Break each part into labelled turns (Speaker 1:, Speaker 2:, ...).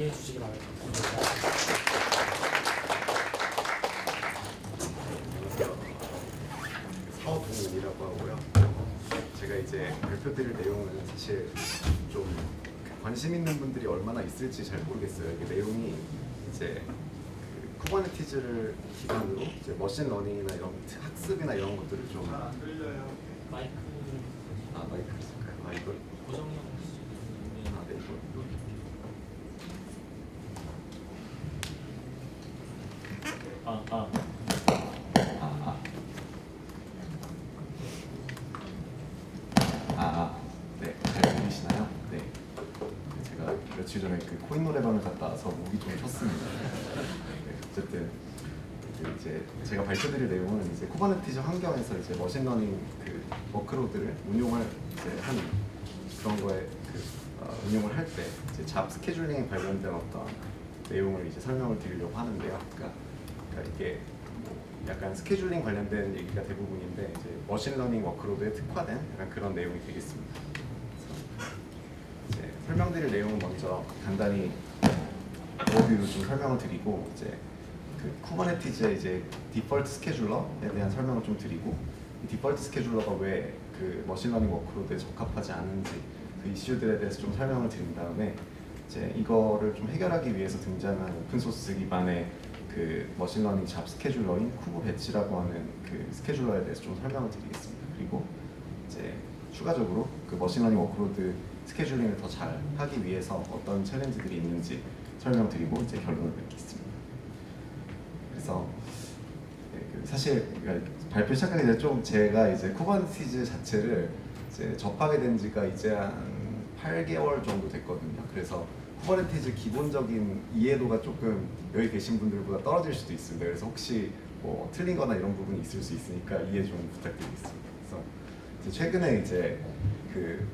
Speaker 1: 이해해 주시기 바랍니다.
Speaker 2: 사업동이라고 하고요. 제가 이제 발표드릴 내용은 사실 좀 관심 있는 분들이 얼마나 있을지 잘 모르겠어요. 이게 내용이 이제 그 쿠버네티즈를 기반으로 이제 머신러닝이나 이런 학습이나 이런 것들을 좀
Speaker 3: 안 들려요.
Speaker 1: 마이크
Speaker 2: 마이크 있을까요? 이걸
Speaker 1: 고정형
Speaker 2: 네, 이거 네, 잘 들리시나요? 네. 제가 며칠 전에 그 코인 노래방을 갔다 와서 목이 좀 쳤습니다. 네, 어쨌든 이제 제가 발표드릴 내용은 이제 쿠버네티즈 환경에서 이제 머신러닝 그 워크로드를 운용을 이제 하는 그런 거에 운용을 할 때 이제 잡 스케줄링에 관련된 어떤 내용을 이제 설명을 드리려고 하는데요. 그러니까 이게 뭐 약간 스케줄링 관련된 얘기가 대부분인데 이제 머신러닝 워크로드에 특화된 약간 그런 내용이 되겠습니다. 그래서 이제 설명드릴 내용은 먼저 간단히 오버뷰로 좀 설명을 드리고 이제 그 쿠버네티즈의 이제 디폴트 스케줄러에 대한 설명을 좀 드리고 이 디폴트 스케줄러가 왜 그 머신러닝 워크로드에 적합하지 않은지 그 이슈들에 대해서 좀 설명을 드린 다음에 이제 이거를 좀 해결하기 위해서 등장한 오픈소스 기반의 그 머신러닝 잡 스케줄러인 쿠브 배치라고 하는 그 스케줄러에 대해서 좀 설명을 드리겠습니다. 그리고 이제 추가적으로 그 머신러닝 워크로드 스케줄링을 더 잘 하기 위해서 어떤 챌린지들이 있는지 설명드리고 이제 결론을 맺겠습니다. 그래서 사실 발표 시작하기 전에 좀 제가 이제 쿠버네티즈 자체를 이제 접하게 된 지가 이제 한 8개월 정도 됐거든요. 그래서 쿠버네티즈 기본적인 이해도가 조금 여기 계신 분들보다 떨어질 수도 있습니다. 그래서 혹시 뭐 틀린 거나 이런 부분이 있을 수 있으니까 이해 좀 부탁드리겠습니다. 그래서 이제 최근에 이제 그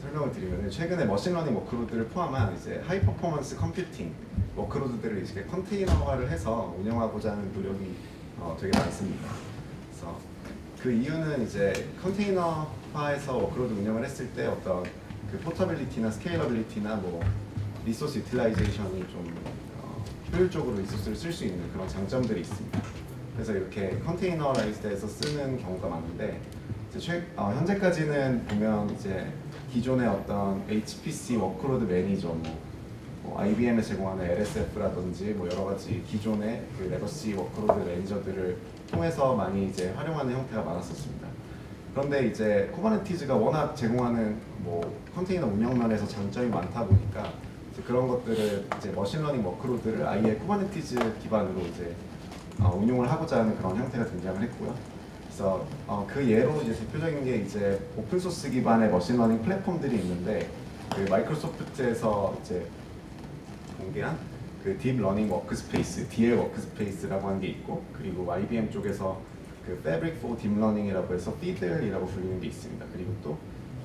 Speaker 2: 설명을 드리면 최근에 머신러닝 워크로드를 포함한 이제 하이 퍼포먼스 컴퓨팅 워크로드들을 이제 컨테이너화를 해서 운영하고자 하는 노력이 되게 많습니다. 그래서 그 이유는 이제 컨테이너화해서 워크로드 운영을 했을 때 어떤 그 포터빌리티나 스케일러빌리티나 뭐 리소스 유틸라이제이션이 좀 효율적으로 리소스를 쓸 수 있는 그런 장점들이 있습니다. 그래서 이렇게 컨테이너라이즈드해서 쓰는 경우가 많은데 이제 현재까지는 보면 이제 기존의 어떤 HPC 워크로드 매니저 뭐 IBM에 제공하는 LSF라든지 뭐 여러 가지 기존의 그 레거시 워크로드 매니저들을 통해서 많이 이제 활용하는 형태가 많았었습니다. 그런데 이제 쿠버네티즈가 워낙 제공하는 뭐 컨테이너 운영면에서 장점이 많다 보니까 이제 그런 것들을 이제 머신러닝 워크로드를 아예 쿠버네티즈 기반으로 이제 운용을 하고자 하는 그런 형태가 등장을 했고요. 그래서 그 예로 이제 대표적인 게 이제 오픈 소스 기반의 머신러닝 플랫폼들이 있는데 그 마이크로소프트에서 이제 공개한 그 딥러닝 워크스페이스, DL 워크스페이스라고 하는 게 있고 그리고 IBM 쪽에서 그 Fabric for Deep Learning이라고 해서 FEDL이라고 불리는 게 있습니다. 그리고 또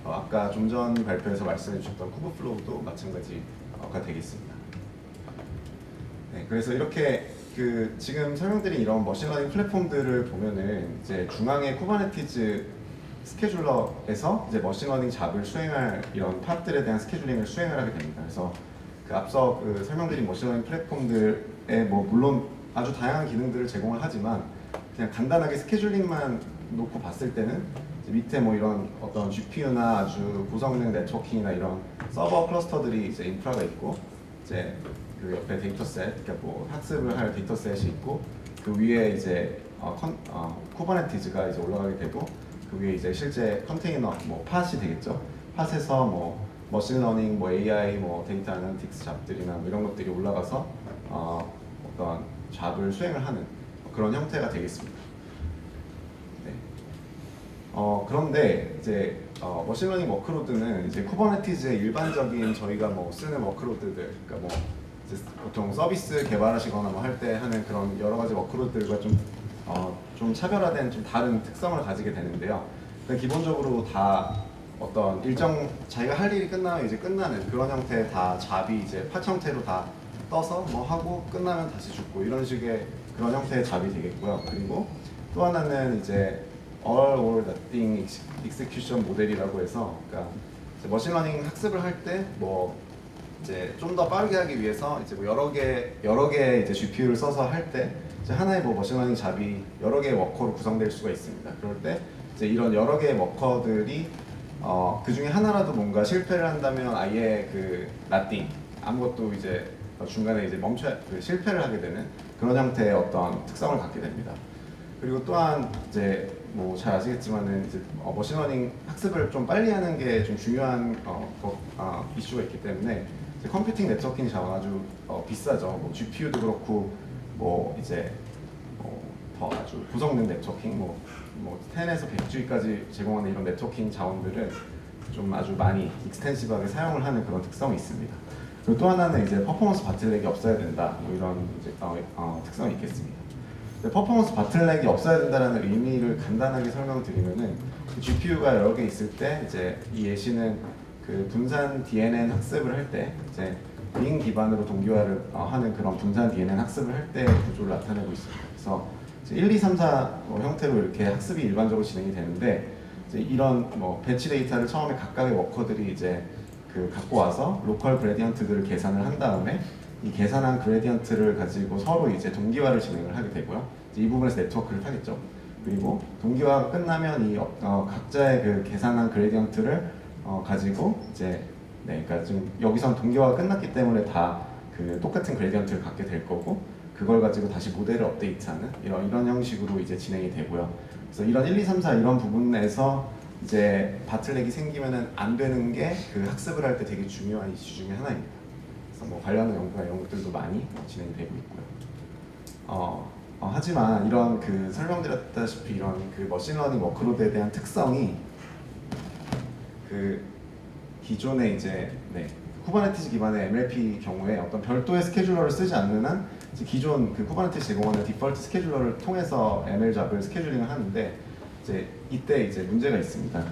Speaker 2: 아까 좀 전 발표에서 말씀해 주셨던 쿠버플로우도 마찬가지가 되겠습니다. 네, 그래서 이렇게 그 지금 설명드린 이런 머신러닝 플랫폼들을 보면은 이제 중앙에 쿠버네티즈 스케줄러에서 이제 머신러닝 잡을 수행할 이런 팟들에 대한 스케줄링을 수행을 하게 됩니다. 그래서 그 앞서 그 설명드린 머신러닝 플랫폼들에 뭐 물론 아주 다양한 기능들을 제공을 하지만 그냥 간단하게 스케줄링만 놓고 봤을 때는 밑에 뭐 이런 어떤 GPU나 아주 고성능 네트워킹이나 이런 서버 클러스터들이 이제 인프라가 있고 이제 그 옆에 데이터셋, 그러니까 뭐 학습을 할 데이터셋이 있고 그 위에 이제 쿠버네티즈가 이제 올라가게 되고 그 위에 이제 실제 컨테이너 뭐 팟이 되겠죠. 팟에서 뭐 머신러닝, 뭐 AI, 뭐 데이터 애널리틱스 잡들이나 뭐 이런 것들이 올라가서 어떤 잡을 수행을 하는 그런 형태가 되겠습니다. 네. 그런데 이제 머신러닝 워크로드는 이제 쿠버네티즈의 일반적인 저희가 뭐 쓰는 워크로드들, 그러니까 뭐 이제 보통 서비스 개발하시거나 뭐 할 때 하는 그런 여러 가지 워크로드들과 좀 차별화된 좀 다른 특성을 가지게 되는데요. 기본적으로 다 어떤 일정 자기가 할 일이 끝나면 이제 끝나는 그런 형태의 다 잡이 이제 팟 형태로 다 떠서 뭐 하고 끝나면 다시 죽고 이런 식의 그런 형태의 잡이 되겠고요. 그리고 또 하나는 이제 all or nothing execution 모델이라고 해서 그러니까 머신러닝 학습을 할 때 뭐 이제 좀 더 빠르게 하기 위해서 이제 뭐 여러 개 이제 GPU를 써서 할 때 이제 하나의 뭐 머신러닝 잡이 여러 개의 워커로 구성될 수가 있습니다. 그럴 때 이제 이런 여러 개의 워커들이 그 중에 하나라도 뭔가 실패를 한다면 아예 그 nothing 아무것도 이제 중간에 이제 실패를 하게 되는 그런 형태의 어떤 특성을 갖게 됩니다. 그리고 또한 이제 뭐 잘 아시겠지만은 이제 머신러닝 학습을 좀 빨리 하는 게 좀 중요한 이슈가 있기 때문에 이제 컴퓨팅 네트워킹이 아주 비싸죠. 뭐 GPU도 그렇고 뭐 이제 더 아주 고성능 네트워킹 뭐 10에서 100G까지 제공하는 이런 네트워킹 자원들은 좀 아주 많이 익스텐시브하게 사용을 하는 그런 특성이 있습니다. 그리고 또 하나는 이제 퍼포먼스 바틀렉이 없어야 된다 뭐 이런 이제 특성이 있겠습니다. 퍼포먼스 바틀렉이 없어야 된다는 의미를 간단하게 설명드리면은 GPU가 여러 개 있을 때 이제 이 예시는 그 분산 DNN 학습을 할 때 이제 링 기반으로 동기화를 하는 그런 분산 DNN 학습을 할 때 구조를 나타내고 있습니다. 그래서 이제 1, 2, 3, 4 형태로 이렇게 학습이 일반적으로 진행이 되는데 이제 이런 뭐 배치 데이터를 처음에 각각의 워커들이 이제 그 갖고 와서 로컬 그레디언트들을 계산을 한 다음에 이 계산한 그레디언트를 가지고 서로 이제 동기화를 진행을 하게 되고요. 이제 이 부분에서 네트워크를 타겠죠. 그리고 동기화가 끝나면 이 각자의 그 계산한 그레디언트를 가지고 이제 그러니까 지금 여기선 동기화가 끝났기 때문에 다 그 똑같은 그레디언트를 갖게 될 거고 그걸 가지고 다시 모델을 업데이트하는 이런 형식으로 이제 진행이 되고요. 그래서 이런 1, 2, 3, 4 이런 부분에서 이제 바틀렉이 생기면은 안 되는 게 그 학습을 할 때 되게 중요한 이슈 중에 하나입니다. 그래서 뭐 관련 연구나 이런 것들도 많이 진행되고 있고요. 하지만 이런 그 설명드렸다시피 이런 그 머신러닝 워크로드에 대한 특성이 그 기존의 이제 쿠버네티스 기반의 MLP 경우에 어떤 별도의 스케줄러를 쓰지 않는 한 기존 그 쿠버네티스 제공하는 디폴트 스케줄러를 통해서 ML 잡을 스케줄링을 하는데 이제 이때 이제 문제가 있습니다.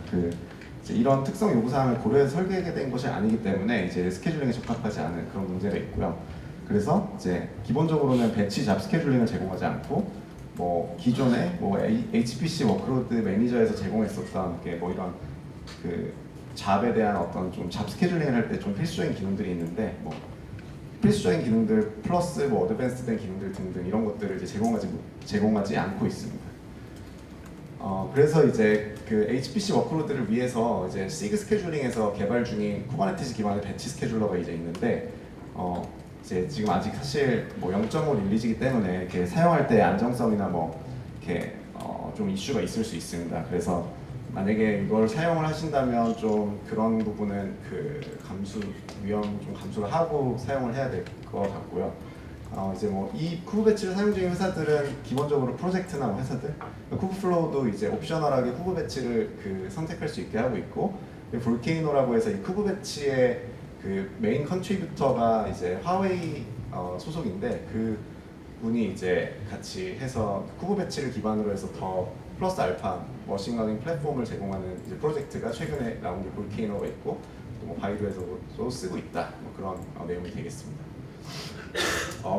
Speaker 2: 이제 이런 특성 요구사항을 고려해서 설계하게 된 것이 아니기 때문에 이제 스케줄링에 적합하지 않은 그런 문제가 있고요. 그래서 이제 기본적으로는 배치 잡 스케줄링을 제공하지 않고 뭐 기존의 뭐 HPC 워크로드 매니저에서 제공했었던 게 뭐 이런 그 잡에 대한 어떤 좀 잡 스케줄링을 할 때 좀 필수적인 기능들이 있는데 뭐 필수적인 기능들 플러스 뭐 어드밴스된 기능들 등등 이런 것들을 이제 제공하지 않고 있습니다. 그래서 이제 그 HPC 워크로드를 위해서 이제 시그 스케줄링에서 개발 중인 쿠버네티스 기반의 배치 스케줄러가 이제 있는데 이제 지금 아직 사실 뭐 0.5 릴리즈이기 때문에 이렇게 사용할 때 안정성이나 뭐 이렇게 좀 이슈가 있을 수 있습니다. 그래서 만약에 이걸 사용을 하신다면 좀 그런 부분은 그 위험 좀 감수를 하고 사용을 해야 될 것 같고요. 이제 뭐 이 쿠브 배치를 사용 중인 회사들은 기본적으로 프로젝트나 뭐 회사들 쿠브플로우도 이제 옵셔널하게 쿠브 배치를 그 선택할 수 있게 하고 있고 볼케이노라고 해서 이 쿠브 배치의 그 메인 컨트리뷰터가 이제 화웨이 소속인데 그 분이 이제 같이 해서 쿠브 배치를 기반으로 해서 더 플러스 알파 머신러닝 플랫폼을 제공하는 이제 프로젝트가 최근에 나온 게 볼케이노가 있고 또 뭐 바이두에서도 쓰고 있다 뭐 그런 내용이 되겠습니다.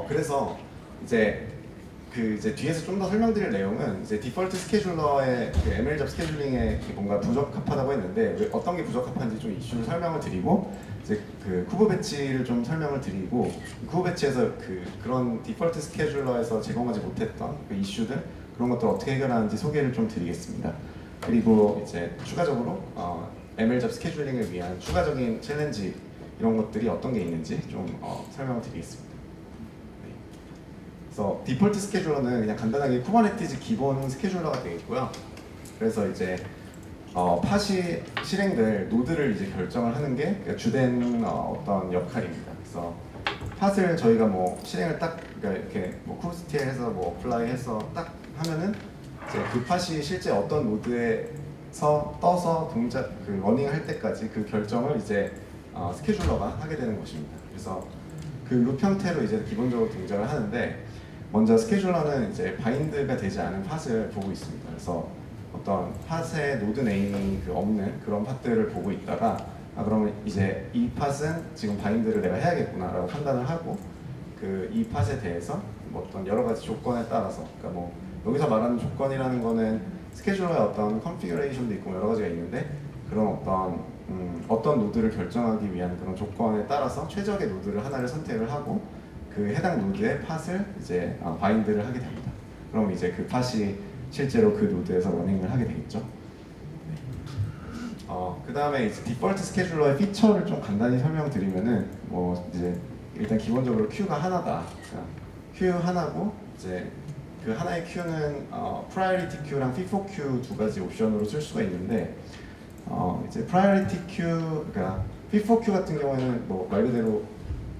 Speaker 2: 그래서 이제 이제 뒤에서 좀 더 설명드릴 내용은 이제 디폴트 스케줄러의 그 ML 잡 스케줄링에 뭔가 부적합하다고 했는데 왜 어떤 게 부적합한지 좀 이슈를 설명을 드리고 이제 그 쿠브 배치를 좀 설명을 드리고 쿠브 배치에서 그런 디폴트 스케줄러에서 제공하지 못했던 그 이슈들 그런 것들 어떻게 해결하는지 소개를 좀 드리겠습니다. 그리고 이제 추가적으로 ML 잡 스케줄링을 위한 추가적인 챌린지 이런 것들이 어떤 게 있는지 좀 설명을 드리겠습니다. 그래서 디폴트 스케줄러는 그냥 간단하게 쿠버네티즈 기본 스케줄러가 되겠고요. 그래서 이제 팟이 실행될 노드를 이제 결정을 하는 게 주된 어떤 역할입니다. 그래서 팟을 저희가 뭐 실행을 딱 그러니까 이렇게 뭐 쿠브스티에서 뭐 어플라이해서 딱 하면은 이제 그 팟이 실제 어떤 노드에서 떠서 러닝을 할 때까지 그 결정을 이제 스케줄러가 하게 되는 것입니다. 그래서 그 룹 형태로 이제 기본적으로 동작을 하는데 먼저 스케줄러는 이제 바인드가 되지 않은 팟을 보고 있습니다. 그래서 어떤 팟의 노드 네임이 없는 그런 팟들을 보고 있다가 그러면 이제 이 팟은 지금 바인드를 내가 해야겠구나라고 판단을 하고 이 팟에 대해서 뭐 어떤 여러 가지 조건에 따라서 그러니까 뭐 여기서 말하는 조건이라는 거는 스케줄러의 어떤 컨피그레이션도 있고 여러 가지가 있는데 그런 어떤 노드를 결정하기 위한 그런 조건에 따라서 최적의 노드를 하나를 선택을 하고 그 해당 노드의 팟을 이제 바인드를 하게 됩니다. 그럼 이제 그 팟이 실제로 그 노드에서 러닝을 하게 되겠죠. 그 다음에 이제 디폴트 스케줄러의 피처를 좀 간단히 설명드리면은 뭐 이제 일단 기본적으로 큐가 하나다. 그러니까 큐 하나고 이제 그 하나의 큐는 priority queue랑 FIFO queue 두 가지 옵션으로 쓸 수가 있는데 이제 priority queue, 그러니까 FIFO queue 같은 경우에는 뭐 말 그대로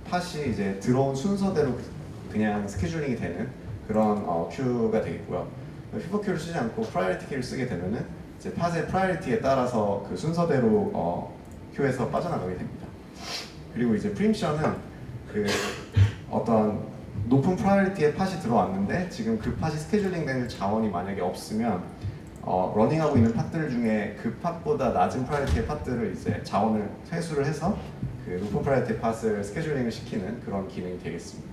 Speaker 2: 팟이 이제 들어온 순서대로 그냥 스케줄링이 되는 그런 큐가 되겠고요. FIFO queue를 쓰지 않고 priority queue를 쓰게 되면은 이제 팟의 프라이어리티에 따라서 그 순서대로 큐에서 빠져나가게 됩니다. 그리고 이제 프리임션은 그 어떤 높은 프라이어리티의 팟이 들어왔는데 지금 그 팟이 스케줄링된 자원이 만약에 없으면 러닝하고 있는 팟들 중에 그 팟보다 낮은 프라이어리티의 팟들을 이제 자원을 회수를 해서 그 높은 프라이어티의 팟을 스케줄링을 시키는 그런 기능이 되겠습니다.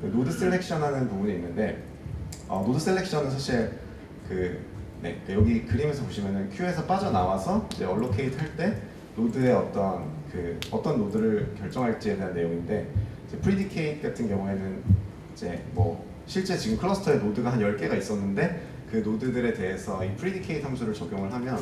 Speaker 2: 노드 셀렉션하는 부분이 있는데 노드 셀렉션은 사실 여기 그림에서 보시면은 큐에서 빠져나와서 이제 얼로케이트 할 때 노드의 어떤 노드를 결정할지에 대한 내용인데 이제 프리디케이트 같은 경우에는 이제 뭐 실제 지금 클러스터에 노드가 한 10개가 있었는데 그 노드들에 대해서 이 프리디케이트 함수를 적용을 하면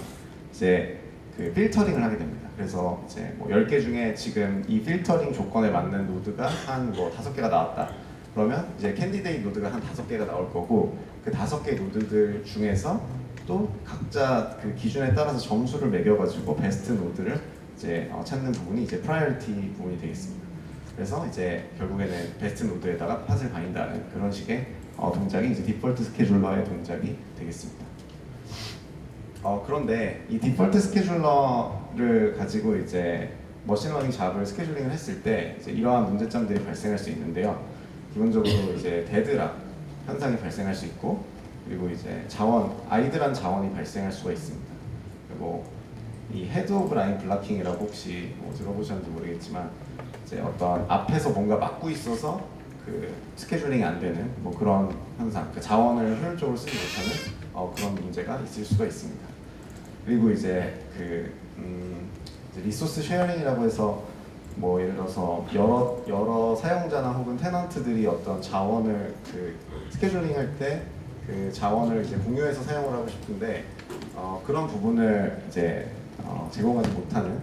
Speaker 2: 이제 그 필터링을 하게 됩니다. 그래서 이제 뭐 10개 중에 지금 이 필터링 조건에 맞는 노드가 한 뭐 5개가 나왔다. 그러면 이제 캔디데이트 노드가 한 5개가 나올 거고 그 5개 노드들 중에서 또 각자 그 기준에 따라서 점수를 매겨가지고 베스트 노드를 이제 찾는 부분이 이제 프라이어리티 부분이 되겠습니다. 그래서 이제 결국에는 베스트 노드에다가 팟을 바인다는 그런 식의 동작이 이제 디폴트 스케줄러의 동작이 되겠습니다. 그런데 이 디폴트 스케줄러를 가지고 이제 머신러닝 잡을 스케줄링을 했을 때 이제 이러한 문제점들이 발생할 수 있는데요. 기본적으로 이제 데드락 현상이 발생할 수 있고 그리고 이제 아이들한 자원이 발생할 수가 있습니다. 그리고 이 헤드 오브 라인 블락킹이라고 혹시 뭐 들어보셨는지 모르겠지만 이제 어떤 앞에서 뭔가 막고 있어서 그 스케줄링이 안 되는 뭐 그런 현상, 그 자원을 효율적으로 쓰지 못하는 그런 문제가 있을 수가 있습니다. 그리고 이제 이제 리소스 쉐어링이라고 해서 뭐 예를 들어서 여러 사용자나 혹은 테넌트들이 어떤 자원을 그 스케줄링 할 때 그 자원을 이제 공유해서 사용을 하고 싶은데 그런 부분을 이제 제공하지 못하는,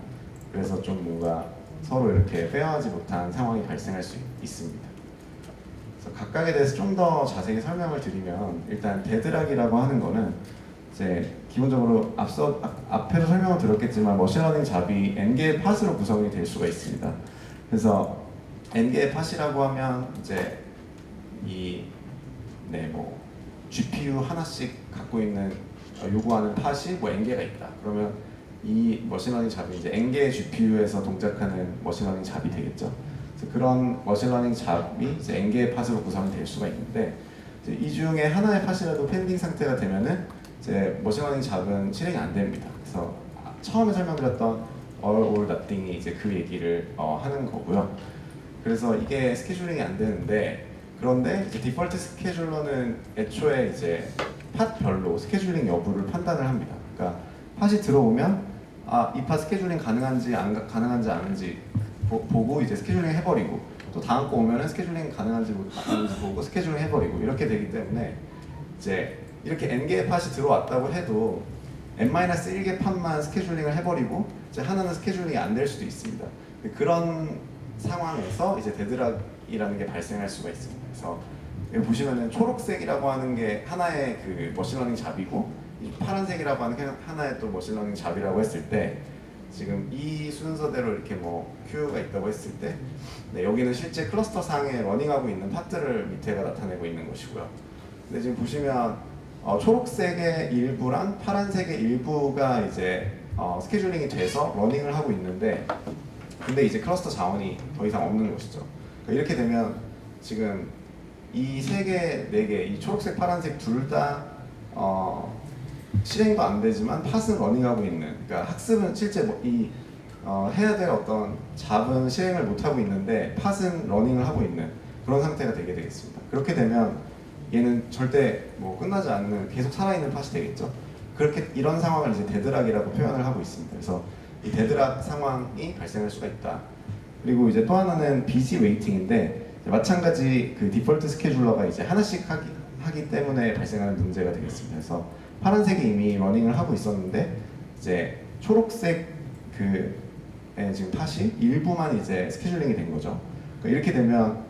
Speaker 2: 그래서 좀 뭔가 서로 이렇게 페어하지 못한 상황이 발생할 수 있습니다. 그래서 각각에 대해서 좀 더 자세히 설명을 드리면 일단 데드락이라고 하는 거는 이제 기본적으로 앞에도 설명을 드렸겠지만 머신러닝 잡이 n개의 팟으로 구성이 될 수가 있습니다. 그래서 n개의 팟이라고 하면 이제 뭐 GPU 하나씩 갖고 있는 요구하는 팟이 뭐 n개가 있다. 그러면 이 머신러닝 잡이 이제 n개의 GPU에서 동작하는 머신러닝 잡이 되겠죠. 그래서 그런 머신러닝 잡이 이제 n개의 팟으로 구성이 될 수가 있는데 이제 이 중에 하나의 팟이라도 펜딩 상태가 되면은 이제 머신러닝 잡은 실행이 안 됩니다. 그래서 처음에 설명드렸던 all or nothing이 이제 그 얘기를 하는 거고요. 그래서 이게 스케줄링이 안 되는데, 그런데 이제 디폴트 스케줄러는 애초에 이제 팟별로 스케줄링 여부를 판단을 합니다. 그러니까 팟이 들어오면 이 팟 스케줄링 가능한지 가능한지 아닌지 보고 이제 스케줄링 해버리고, 또 다음 거 오면은 스케줄링 가능한지 아닌지 보고 스케줄링 해버리고, 이렇게 되기 때문에 이제 이렇게 n개의 팟이 들어왔다고 해도 n-1개 팟만 스케줄링을 해버리고 이제 하나는 스케줄링이 안 될 수도 있습니다. 그런 상황에서 이제 데드락이라는 게 발생할 수가 있습니다. 그래서 여기 보시면은 초록색이라고 하는 게 하나의 그 머신러닝 잡이고, 이 파란색이라고 하는 게 하나의 또 머신러닝 잡이라고 했을 때, 지금 이 순서대로 이렇게 뭐 큐가 있다고 했을 때, 여기는 실제 클러스터 상에 러닝하고 있는 팟들을 밑에가 나타내고 있는 것이고요. 근데 지금 보시면 초록색의 일부랑 파란색의 일부가 이제 스케줄링이 돼서 러닝을 하고 있는데, 근데 이제 클러스터 자원이 더 이상 없는 것이죠. 그러니까 이렇게 되면 지금 이 세 개, 네 개, 이 초록색, 파란색 둘 다 실행도 안 되지만 팟은 러닝하고 있는, 그러니까 학습은 실제 해야 될 어떤 잡은 실행을 못 하고 있는데 팟은 러닝을 하고 있는 그런 상태가 되게 되겠습니다. 그렇게 되면 얘는 절대 뭐 끝나지 않는 계속 살아있는 팟이 되겠죠. 그렇게 이런 상황을 이제 데드락이라고 표현을 하고 있습니다. 그래서 이 데드락 상황이 발생할 수가 있다. 그리고 이제 또 하나는 busy waiting인데 마찬가지 그 디폴트 스케줄러가 이제 하나씩 하기 때문에 발생하는 문제가 되겠습니다. 그래서 파란색이 이미 러닝을 하고 있었는데 이제 초록색 지금 팟이 일부만 이제 스케줄링이 된 거죠. 그러니까 이렇게 되면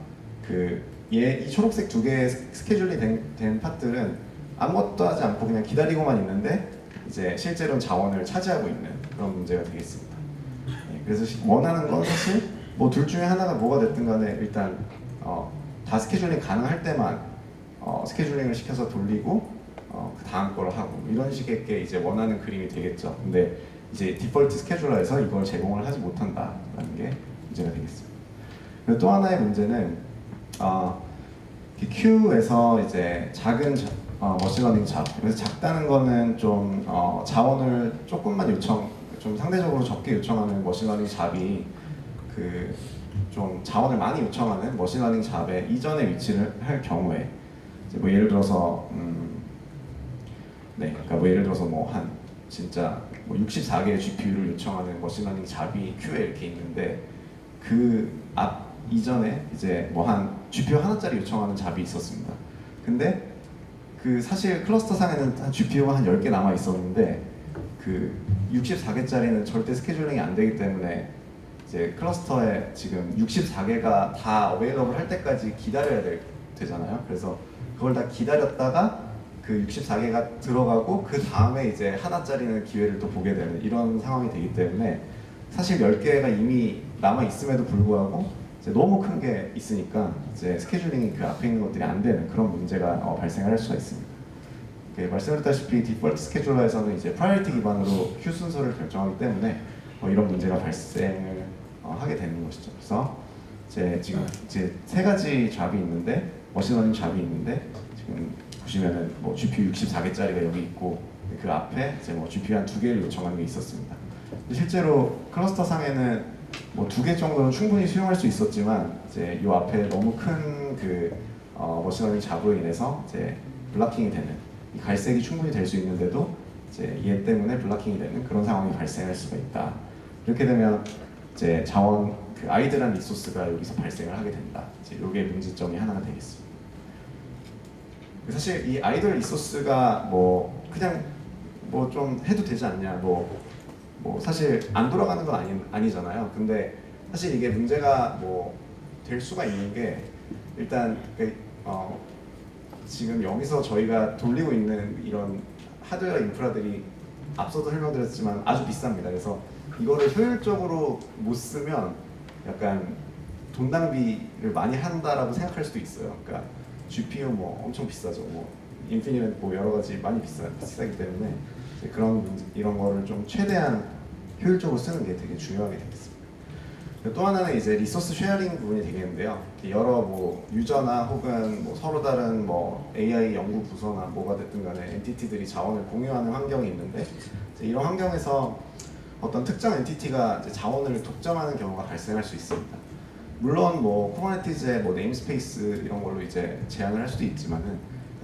Speaker 2: 이 초록색 두 개의 스케줄이 된 팟들은 아무것도 하지 않고 그냥 기다리고만 있는데 이제 실제로는 자원을 차지하고 있는 그런 문제가 되겠습니다. 그래서 원하는 건 사실 뭐 둘 중에 하나가 뭐가 됐든 간에 일단 다 스케줄링 가능할 때만 스케줄링을 시켜서 돌리고 그 다음 걸 하고 이런 식의 게 이제 원하는 그림이 되겠죠. 근데 이제 디폴트 스케줄러에서 이걸 제공을 하지 못한다라는 게 문제가 되겠습니다. 그리고 또 하나의 문제는 Q에서 이제 작은 머신러닝 잡, 그래서 작다는 거는 좀 자원을 조금만 좀 상대적으로 적게 요청하는 머신러닝 잡이 좀 자원을 많이 요청하는 머신러닝 잡의 이전에 위치를 할 경우에 이제 뭐 예를 들어서 그러니까 뭐 예를 들어서 뭐 한 진짜 뭐 64개의 GPU를 요청하는 머신러닝 잡이 Q에 이렇게 있는데 그 이전에 이제 뭐 한 GPU 하나짜리 요청하는 잡이 있었습니다. 근데 사실 클러스터 상에는 한 GPU가 한 10개 남아 있었는데 64개짜리는 절대 스케줄링이 안 되기 때문에 이제 클러스터에 지금 64개가 다 어웨일러블 할 때까지 기다려야 되잖아요. 그래서 그걸 다 기다렸다가 64개가 들어가고 그 다음에 이제 하나짜리는 기회를 또 보게 되는 이런 상황이 되기 때문에 사실 10개가 이미 남아 있음에도 불구하고 이제 너무 큰 게 있으니까 이제 스케줄링이 앞에 있는 것들이 안 되는 그런 문제가 발생할 수가 있습니다. 말씀드렸다시피 디폴트 스케줄러에서는 이제 프라이어리티 기반으로 큐 순서를 결정하기 때문에 이런 문제가 발생을 하게 되는 것이죠. 그래서 지금 세 가지 잡이 있는데 머신러닝 잡이 있는데 지금 보시면은 뭐 GPU 64개짜리가 여기 있고 그 앞에 이제 뭐 GPU 한 2개를 요청하는 게 있었습니다. 실제로 클러스터 상에는 뭐 2개 정도는 충분히 수용할 수 있었지만 이제 이 앞에 너무 큰 머신러닝 잡으로 인해서 이제 블락킹이 되는 이 갈색이 충분히 될 수 있는데도 이제 얘 때문에 블락킹이 되는 그런 상황이 발생할 수가 있다. 이렇게 되면 이제 자원 아이들한 리소스가 여기서 발생을 하게 된다. 이제 이게 문제점이 하나가 되겠습니다. 사실 이 아이돌 리소스가 뭐 그냥 뭐 좀 해도 되지 않냐 뭐 사실 안 돌아가는 건 아니잖아요. 근데 사실 이게 문제가 뭐 될 수가 있는 게 일단 지금 여기서 저희가 돌리고 있는 이런 하드웨어 인프라들이 앞서도 설명드렸지만 아주 비쌉니다. 그래서 이거를 효율적으로 못 쓰면 약간 돈 낭비를 많이 한다라고 생각할 수도 있어요. 그러니까 GPU 뭐 엄청 비싸죠. 뭐 인피니트 뭐 여러 가지 많이 비싸기 때문에 이런 거를 좀 최대한 효율적으로 쓰는 게 되게 중요하게 되겠습니다. 또 하나는 이제 리소스 쉐어링 부분이 되겠는데요. 여러 뭐 유저나 혹은 뭐 서로 다른 뭐 AI 연구 부서나 뭐가 됐든 간에 엔티티들이 자원을 공유하는 환경이 있는데 이런 환경에서 어떤 특정 엔티티가 이제 자원을 독점하는 경우가 발생할 수 있습니다. 물론 뭐 쿠버네티즈의 뭐 네임스페이스 이런 걸로 이제 제한을 할 수도 있지만은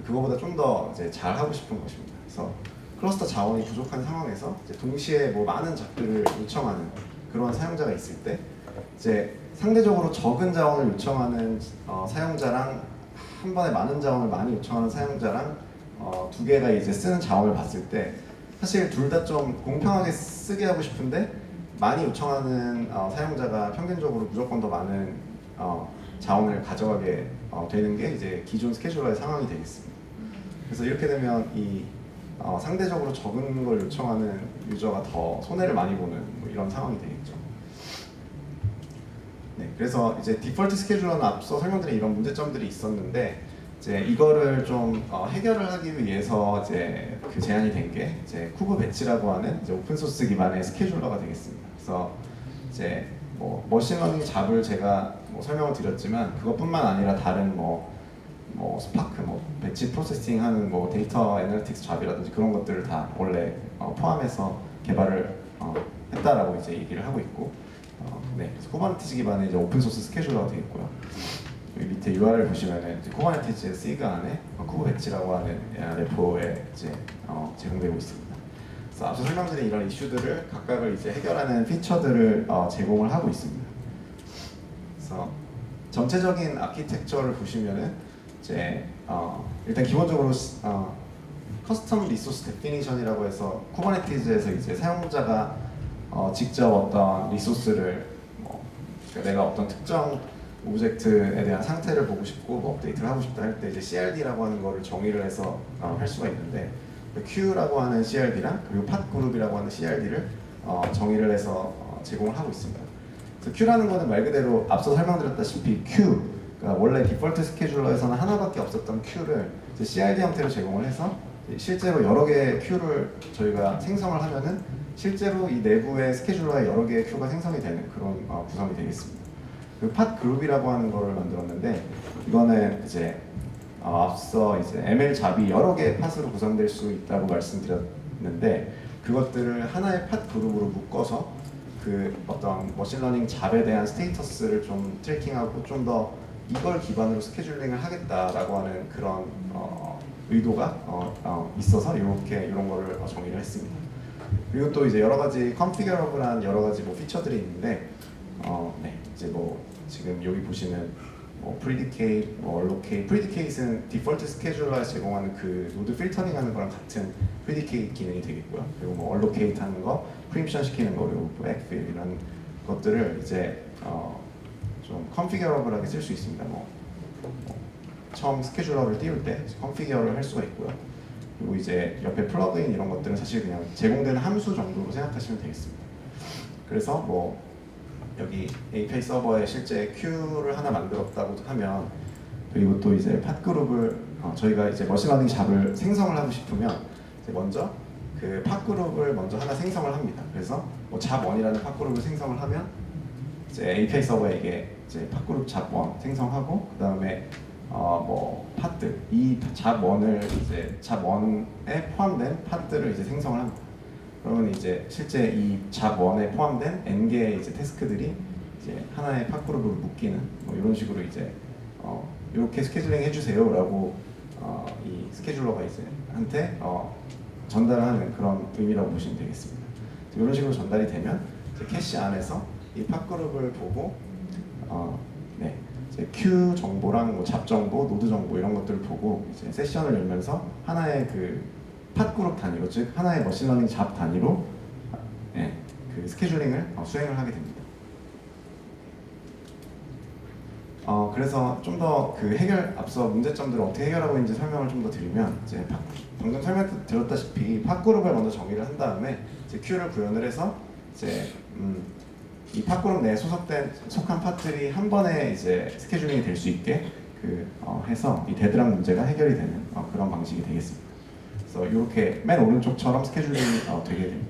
Speaker 2: 그거보다 좀 더 이제 잘 하고 싶은 것입니다. 그래서 클러스터 자원이 부족한 상황에서 이제 동시에 뭐 많은 잡들을 요청하는 그런 사용자가 있을 때 이제 상대적으로 적은 자원을 요청하는 사용자랑 한 번에 많은 자원을 많이 요청하는 사용자랑 두 개가 이제 쓰는 자원을 봤을 때 사실 둘 다 좀 공평하게 쓰게 하고 싶은데 많이 요청하는 사용자가 평균적으로 무조건 더 많은 자원을 가져가게 되는 게 이제 기존 스케줄러의 상황이 되겠습니다. 그래서 이렇게 되면 이 상대적으로 적은 걸 요청하는 유저가 더 손해를 많이 보는 뭐 이런 상황이 되겠죠. 네, 그래서 이제 디폴트 스케줄러는 앞서 설명드린 이런 문제점들이 있었는데 이제 이거를 좀 해결을 하기 위해서 이제 제안이 된 게 이제 쿠브 배치라고 하는 이제 오픈 소스 기반의 스케줄러가 되겠습니다. 그래서 이제 뭐 머신러닝 잡을 제가 뭐 설명을 드렸지만 그것뿐만 아니라 다른 뭐 스파크 배치 프로세싱하는 뭐 데이터 애널리틱스 잡이라든지 그런 것들을 다 원래 포함해서 개발을 했다라고 이제 얘기를 하고 있고 네, 그래서 쿠버네티즈 기반의 이제 오픈 소스 스케줄러가 되겠고요. 여기 밑에 URL 보시면은 쿠버네티즈 시그 안에 쿠브 배치라고 하는 레포에 이제 제공되고 있습니다. 그래서 앞서 설명드린 이런 이슈들을 각각을 이제 해결하는 피처들을 제공을 하고 있습니다. 그래서 전체적인 아키텍처를 보시면은 이제 일단 기본적으로 커스텀 리소스 데피니션이라고 해서 쿠버네티즈에서 이제 사용자가 직접 어떤 리소스를 그러니까 내가 어떤 특정 오브젝트에 대한 상태를 보고 싶고 뭐 업데이트를 하고 싶다 할 때 이제 CRD라고 하는 거를 정의를 해서 할 수가 있는데 Q라고 하는 CRD랑 그리고 팟 그룹이라고 하는 CRD를 정의를 해서 제공을 하고 있습니다. 그래서 Q라는 거는 말 그대로 앞서 설명드렸다시피 Q, 그러니까 원래 디폴트 스케줄러에서는 하나밖에 없었던 Q를 이제 CRD 형태로 제공을 해서 실제로 여러 개의 Q를 저희가 생성을 하면은 실제로 이 내부의 스케줄러에 여러 개의 Q가 생성이 되는 그런 구성이 되겠습니다. 그 팟 그룹이라고 하는 거를 만들었는데 이거는 이제 앞서 이제 ML 잡이 여러 개의 팟으로 구성될 수 있다고 말씀드렸는데 그것들을 하나의 팟 그룹으로 묶어서 그 어떤 머신러닝 잡에 대한 스테이터스를 좀 트래킹하고 좀 더 이걸 기반으로 스케줄링을 하겠다라고 하는 그런 의도가 있어서 이렇게 이런 거를 정의를 했습니다. 그리고 또 이제 여러 가지 컨피규러블한 여러 가지 뭐 피처들이 있는데 네, 이제 뭐 지금 여기 보시는 뭐 predicate, 뭐 allocate, predicate는 디폴트 스케줄러에서 제공하는 그 노드 필터링하는 거랑 같은 predicate 기능이 되겠고요. 그리고 뭐 allocate 하는 거, preemption 시키는 거, 그리고 backfill 이런 것들을 이제 좀 컨피규러블하게 쓸 수 있습니다. 처음 스케줄러를 띄울 때 컨피규어를 할 수가 있고요. 그리고 이제 옆에 플러그인 이런 것들은 사실 그냥 제공되는 함수 정도로 생각하시면 되겠습니다. 그래서 뭐 여기 API 서버에 실제 큐를 하나 만들었다고 하면 그리고 또 이제 팟 그룹을 저희가 이제 머신러닝 잡을 생성을 하고 싶으면 이제 먼저 그 팟 그룹을 먼저 하나 생성을 합니다. 그래서 뭐 잡1이라는 팟 그룹을 생성을 하면 이제 API 서버에 이게 이제 팟 그룹 잡1 생성하고 그 다음에 뭐 팟들 이 잡1을 이제 잡1에 포함된 팟들을 이제 생성을 합니다. 그러면 이제 실제 이 잡1에 포함된 n 개의 이제 태스크들이 이제 하나의 팟 그룹으로 묶이는 뭐 이런 식으로 이제 이렇게 스케줄링 해주세요라고 이 스케줄러가 이제 한테 전달하는 그런 의미라고 보시면 되겠습니다. 이런 식으로 전달이 되면 이제 캐시 안에서 이 팟 그룹을 보고 네. Q 정보랑 뭐 잡 정보, 노드 정보 이런 것들을 보고 이제 세션을 열면서 하나의 그 팟 그룹 단위로 즉 하나의 머신러닝 잡 단위로 그 스케줄링을 수행을 하게 됩니다. 그래서 좀 더 그 앞서 문제점들을 어떻게 해결하고 있는지 설명을 좀 더 드리면 이제 방금 설명드렸다시피 팟 그룹을 먼저 정의를 한 다음에 이제 Q를 구현을 해서 이제 이 팟 그룹 내에 속한 팟들이 한 번에 이제 스케줄링이 될 수 있게 해서 이 데드락 문제가 해결이 되는 그런 방식이 되겠습니다. 그래서 이렇게 맨 오른쪽처럼 스케줄링이 되게 됩니다.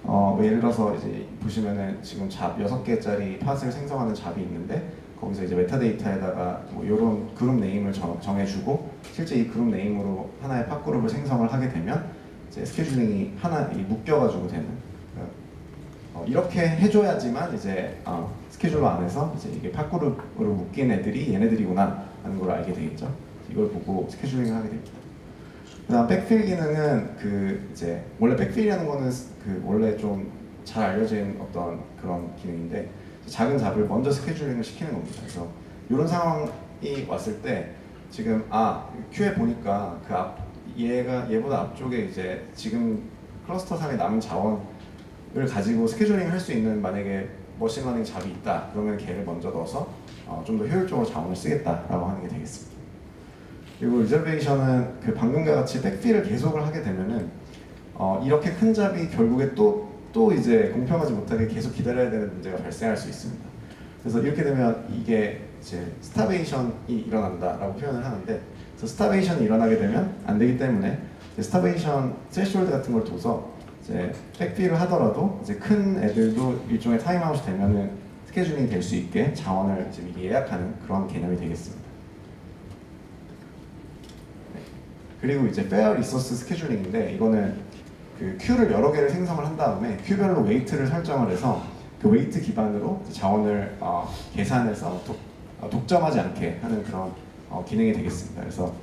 Speaker 2: 뭐 예를 들어서 이제 보시면은 지금 잡 6개짜리 팟을 생성하는 잡이 있는데 거기서 이제 메타데이터에다가 뭐 이런 그룹 네임을 정해주고 실제 이 그룹 네임으로 하나의 팟 그룹을 생성을 하게 되면 이제 스케줄링이 묶여가지고 되는 이렇게 해줘야지만 이제 스케줄러 안에서 이제 이게 팟 그룹으로 묶인 애들이 얘네들이구나 하는 걸 알게 되겠죠. 이걸 보고 스케줄링을 하게 됩니다. 그다음 백필 기능은 이제 원래 백필이라는 거는 원래 좀 잘 알려진 어떤 그런 기능인데 작은 잡을 먼저 스케줄링을 시키는 겁니다. 그래서 이런 상황이 왔을 때 지금 큐에 보니까 얘보다 앞쪽에 이제 지금 클러스터 상에 남은 자원을 가지고 스케줄링을 할 수 있는 만약에 머신러닝 잡이 있다 그러면 걔를 먼저 넣어서 좀 더 효율적으로 자원을 쓰겠다라고 하는 게 되겠습니다. 그리고 리저베이션은 방금과 같이 백필을 계속을 하게 되면은 이렇게 큰 잡이 결국에 또 이제 공평하지 못하게 계속 기다려야 되는 문제가 발생할 수 있습니다. 그래서 이렇게 되면 이게 이제 스타베이션이 일어난다라고 표현을 하는데, 그래서 스타베이션이 일어나게 되면 안 되기 때문에 스타베이션 스레시홀드 같은 걸 둬서 이제 백필을 하더라도 이제 큰 애들도 일종의 타임아웃이 되면은 스케줄링이 될 수 있게 자원을 지금 예약하는 그런 개념이 되겠습니다. 그리고 이제 페어 리소스 스케줄링인데 이거는 큐를 여러 개를 생성을 한 다음에 큐별로 웨이트를 설정을 해서 그 웨이트 기반으로 자원을 계산해서 독점하지 않게 하는 그런 기능이 되겠습니다. 그래서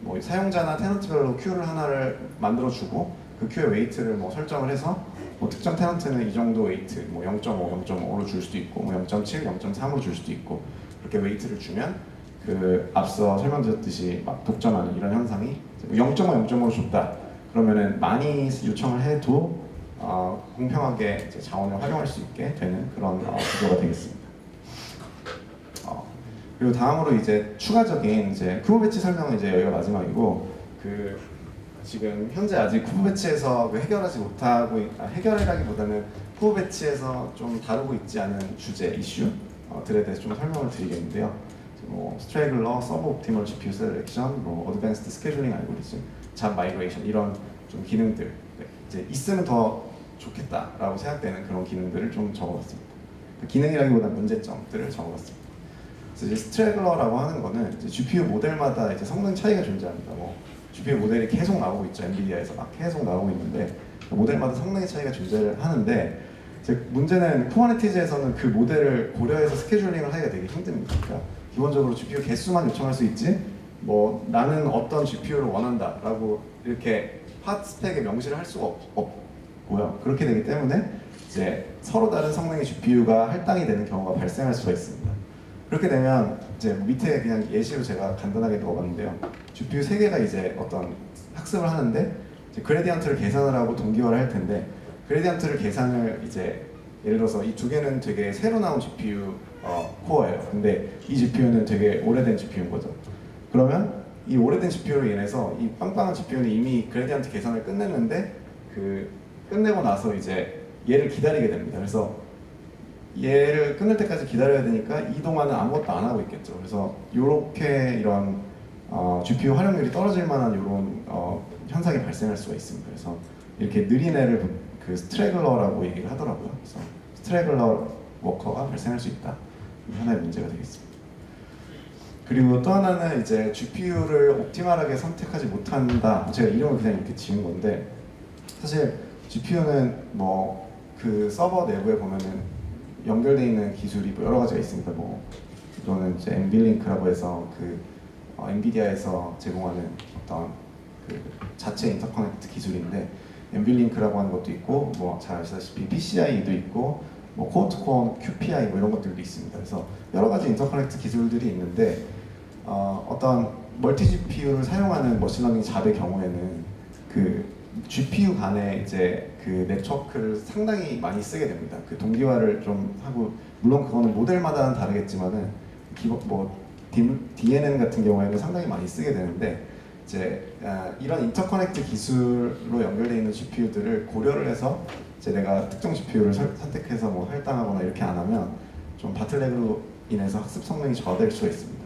Speaker 2: 뭐 사용자나 테넌트별로 큐를 하나를 만들어주고 그 큐의 웨이트를 뭐 설정을 해서 뭐 특정 테넌트는 이 정도 웨이트, 뭐 0.5, 0.5로 줄 수도 있고, 뭐 0.7, 0.3으로 줄 수도 있고, 그렇게 웨이트를 주면 그 앞서 설명드렸듯이 막 독점하는 이런 현상이 0.5, 0.5로 줬다. 그러면은 많이 요청을 해도 공평하게 이제 자원을 활용할 수 있게 되는 그런 구조가 되겠습니다. 그리고 다음으로 이제 추가적인 이제 쿠버 배치 설명은 이제 여기가 마지막이고, 그 지금 현재 아직 쿠버 배치에서 그 해결하지 못하고 해결이라기보다는 쿠버 배치에서 좀 다루고 있지 않은 주제 이슈들에 대해서 좀 설명을 드리겠는데요. 뭐 스트래글러, 서브 옵티멀 GPU 셀렉션, 뭐 어드밴스드 스케줄링 알고리즘, 잡 마이그레이션 이런 좀 기능들 이제 있으면 더 좋겠다라고 생각되는 그런 기능들을 좀 적어봤습니다. 기능이라기보다 문제점들을 적어봤습니다. 그래서 이제 스트래글러라고 하는 거는 이제 GPU 모델마다 이제 성능 차이가 존재합니다. 뭐 GPU 모델이 계속 나오고 있죠. 엔비디아에서 막 계속 나오고 있는데 모델마다 성능의 차이가 존재를 하는데 이제 문제는 쿠버네티즈에서는 그 모델을 고려해서 스케줄링을 하기가 되게 힘듭니다. 그러니까 기본적으로 GPU 개수만 요청할 수 있지 뭐 나는 어떤 GPU를 원한다라고 이렇게 팟 스펙에 명시를 할 수가 없고요. 그렇게 되기 때문에 이제 서로 다른 성능의 GPU가 할당이 되는 경우가 발생할 수가 있습니다. 그렇게 되면 이제 밑에 그냥 예시로 제가 간단하게 넣어봤는데요. GPU 3개가 이제 어떤 학습을 하는데 이제 그레디언트를 계산을 하고 동기화를 할 텐데 그레디언트를 계산을 이제 예를 들어서 이 2개는 되게 새로 나온 GPU 코어예요. 근데 이 GPU는 되게 오래된 GPU인 거죠. 그러면 이 오래된 GPU로 인해서 이 빵빵한 GPU는 이미 그레디언트 계산을 끝냈는데 그 끝내고 나서 이제 얘를 기다리게 됩니다. 그래서 얘를 끝낼 때까지 기다려야 되니까 이 동안은 아무것도 안 하고 있겠죠. 그래서 이렇게 이런 GPU 활용률이 떨어질 만한 이런 현상이 발생할 수가 있습니다. 그래서 이렇게 느린 애를 그 스트래글러라고 얘기를 하더라고요. 그래서 스트래글러 워커가 발생할 수 있다. 하나의 문제가 되겠습니다. 그리고 또 하나는 이제 GPU를 옵티멀하게 선택하지 못한다. 제가 이름을 그냥 이렇게 지은 건데 사실 GPU는 뭐 그 서버 내부에 보면은 연결되어 있는 기술이 뭐 여러 가지가 있습니다. 뭐 이거는 이제 NVLink라고 해서 그 엔비디아에서 제공하는 어떤 그 자체 인터커넥트 기술인데 NVLink라고 하는 것도 있고 뭐 잘 아시다시피 PCI도 있고 뭐 코어-투-코어 QPI 뭐 이런 것들도 있습니다. 그래서 여러 가지 인터커넥트 기술들이 있는데 어떤 멀티 GPU를 사용하는 머신러닝 잡의 경우에는 그 GPU 간에 이제 그 네트워크를 상당히 많이 쓰게 됩니다. 그 동기화를 좀 하고 물론 그거는 모델마다는 다르겠지만은 기본 뭐 DNN 같은 경우에는 상당히 많이 쓰게 되는데 이제 이런 인터커넥트 기술로 연결되어 있는 GPU들을 고려를 해서 이제 내가 특정 GPU를 선택해서 뭐 할당하거나 이렇게 안 하면 좀 바틀렉으로 인해서 학습 성능이 저하될 수가 있습니다.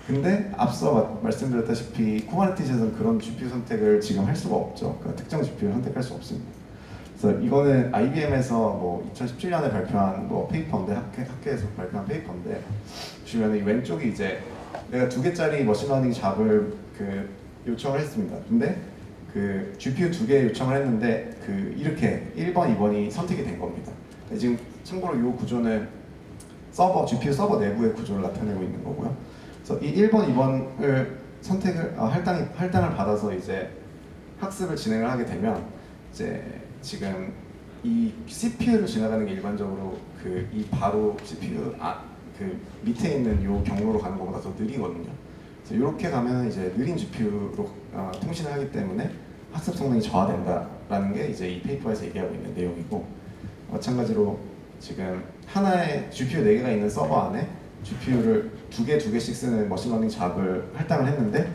Speaker 2: 근데 앞서 말씀드렸다시피 쿠버네티즈에서는 그런 GPU 선택을 지금 할 수가 없죠. 그러니까 특정 GPU를 선택할 수 없습니다. 그래서 이거는 IBM에서 뭐 2017년에 발표한 뭐 페이퍼인데 학회에서 발표한 페이퍼인데 보시면 이 왼쪽이 이제 내가 2개짜리 머신러닝 잡을 그 요청을 했습니다. 근데 그 GPU 2개 요청을 했는데 그 이렇게 1번, 2번이 선택이 된 겁니다. 지금 참고로 이 구조는 GPU 서버 내부의 구조를 나타내고 있는 거고요. 그래서 이 1번, 2번을 할당을 받아서 이제 학습을 진행을 하게 되면 이제 지금 이 CPU를 지나가는 게 일반적으로 그 이 바로 CPU 그 밑에 있는 요 경로로 가는 것보다 더 느리거든요. 그래서 이렇게 가면 이제 느린 GPU로 통신을 하기 때문에 학습 성능이 저하된다라는 게 이제 이 페이퍼에서 얘기하고 있는 내용이고 마찬가지로 지금 하나의 GPU 4개가 있는 서버 안에 GPU를 2개씩 쓰는 머신러닝 잡을 할당을 했는데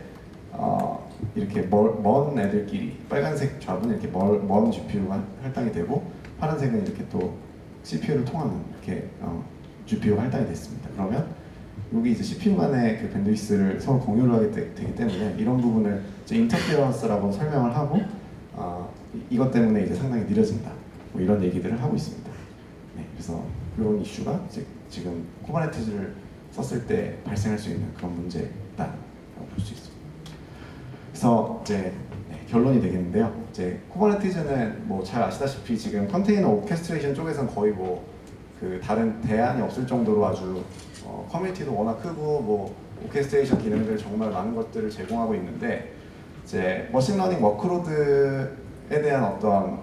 Speaker 2: 이렇게 먼 애들끼리 빨간색 잡은 이렇게 먼 GPU가 할당이 되고 파란색은 이렇게 또 CPU를 통하는 이렇게 GPU가 할당이 됐습니다. 그러면 여기 이제 CPU 간의 그 밴드위스를 서로 공유를 하게 되기 때문에 이런 부분을 이제 인터피어런스라고 설명을 하고 이것 때문에 이제 상당히 느려진다. 뭐 이런 얘기들을 하고 있습니다. 네, 그래서 이런 이슈가 지금 쿠버네티즈를 썼을 때 발생할 수 있는 그런 문제다라고 볼 수 있습니다. 그래서 이제 결론이 되겠는데요. 이제 쿠버네티즈는 뭐 잘 아시다시피 지금 컨테이너 오케스트레이션 쪽에서는 거의 뭐 그 다른 대안이 없을 정도로 아주 커뮤니티도 워낙 크고 뭐 오케스트레이션 기능들 정말 많은 것들을 제공하고 있는데 이제 머신러닝 워크로드에 대한 어떤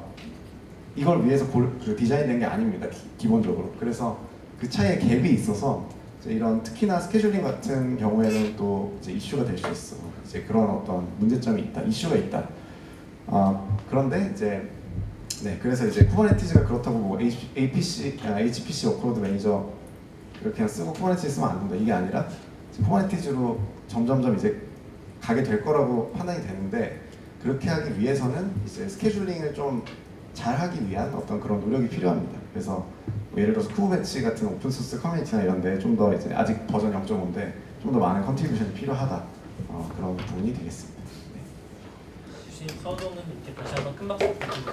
Speaker 2: 이걸 위해서 디자인된 게 아닙니다. 기본적으로. 그래서 그 차이에 갭이 있어서 이제 이런 특히나 스케줄링 같은 경우에는 또 이제 이슈가 될 수 있어. 이제 그런 어떤 문제점이 있다, 이슈가 있다. 그런데 이제 네, 그래서 이제 쿠버네티즈가 그렇다고 뭐 HPC 워크로드 매니저 이렇게 그냥 쓰고 쿠버네티즈 쓰면 안 된다 이게 아니라 쿠버네티즈로 점점점 이제 가게 될 거라고 판단이 되는데 그렇게 하기 위해서는 이제 스케줄링을 좀 잘하기 위한 어떤 그런 노력이 필요합니다. 그래서 뭐 예를 들어서 쿠버배치 같은 오픈소스 커뮤니티나 이런데 좀 더 이제 아직 버전 0.5인데 좀 더 많은 컨트리뷰션이 필요하다 그런 부분이 되겠습니다. 네.
Speaker 1: 주신 서동은 이렇게 다시 한번 큰 박수 부탁드립니다.